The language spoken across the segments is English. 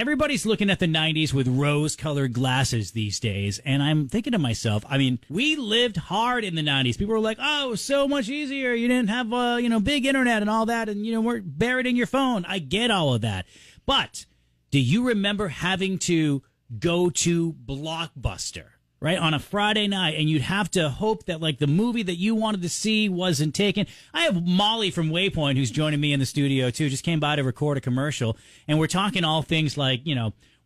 everybody's looking at the 90s with rose-colored glasses these days, and I'm thinking to myself, I mean, we lived hard in the 90s. People were like, oh, it was so much easier. You didn't have, big internet and all that, and, weren't buried in your phone. I get all of that. But do you remember having to go to Blockbuster, right, on a Friday night, and you'd have to hope that, like, the movie that you wanted to see wasn't taken? I have Molly from Waypoint, who's joining me in the studio, too, just came by to record a commercial, and we're talking all things like,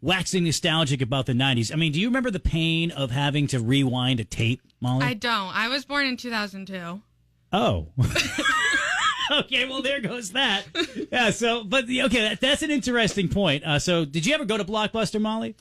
waxing nostalgic about the 90s. I mean, do you remember the pain of having to rewind a tape, Molly? I don't. I was born in 2002. Oh. Okay, well, there goes that. Yeah, that's an interesting point. So did you ever go to Blockbuster, Molly?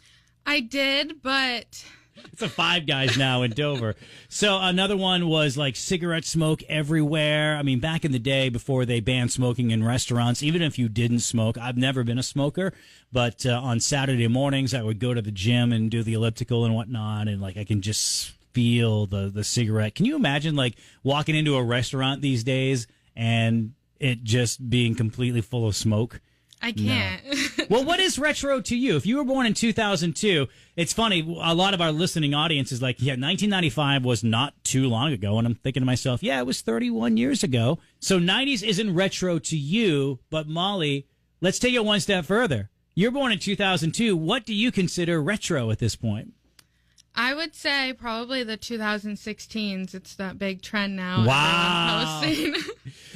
I did, but... It's a Five Guys now in Dover. So another one was like cigarette smoke everywhere. I mean, back in the day before they banned smoking in restaurants, even if you didn't smoke, I've never been a smoker, but on Saturday mornings I would go to the gym and do the elliptical and whatnot, and like I can just feel the cigarette. Can you imagine like walking into a restaurant these days and it just being completely full of smoke? I can't. No. Well, what is retro to you? If you were born in 2002, it's funny, a lot of our listening audience is like, yeah, 1995 was not too long ago. And I'm thinking to myself, yeah, it was 31 years ago. So 90s isn't retro to you. But Molly, let's take it one step further. You're born in 2002. What do you consider retro at this point? I would say probably the 2016s. It's that big trend now. Wow.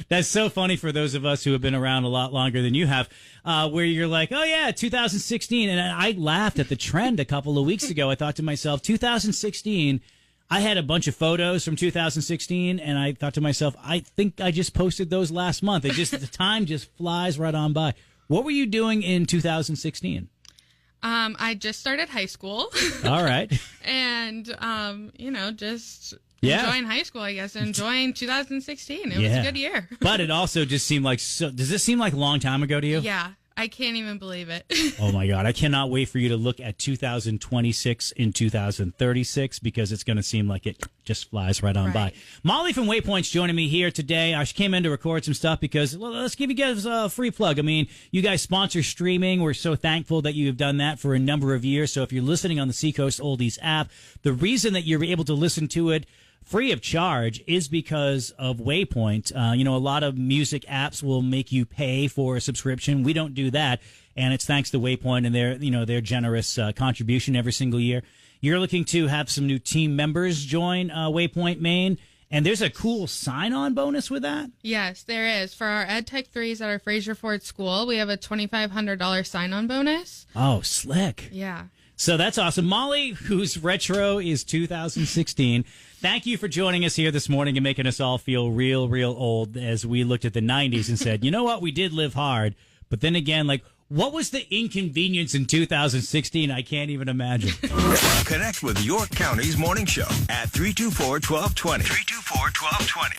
That's so funny for those of us who have been around a lot longer than you have, where you're like, oh, yeah, 2016. And I laughed at the trend a couple of weeks ago. I thought to myself, 2016, I had a bunch of photos from 2016, and I thought to myself, I think I just posted those last month. The time just flies right on by. What were you doing in 2016? I just started high school. All right. And, just enjoying high school, I guess, enjoying 2016. It was a good year. But it also just seemed like, does this seem like a long time ago to you? Yeah. I can't even believe it. Oh, my God. I cannot wait for you to look at 2026 and 2036 because it's going to seem like it just flies right on by. Molly from Waypoint's joining me here today. She came in to record some stuff because, let's give you guys a free plug. I mean, you guys sponsor streaming. We're so thankful that you've done that for a number of years. So if you're listening on the Seacoast Oldies app, the reason that you're able to listen to it free of charge is because of Waypoint. A lot of music apps will make you pay for a subscription. We don't do that, and it's thanks to Waypoint and their generous contribution every single year. You're looking to have some new team members join Waypoint Maine, and there's a cool sign-on bonus with that? Yes, there is. For our EdTech 3s at our Fraser Ford School, we have a $2,500 sign-on bonus. Oh, slick. Yeah. So that's awesome. Molly, whose retro is 2016, thank you for joining us here this morning and making us all feel real old as we looked at the 90s and said, you know what, we did live hard. But then again, like, what was the inconvenience in 2016? I can't even imagine. Connect with your county's morning show at 324-1220. 324-1220.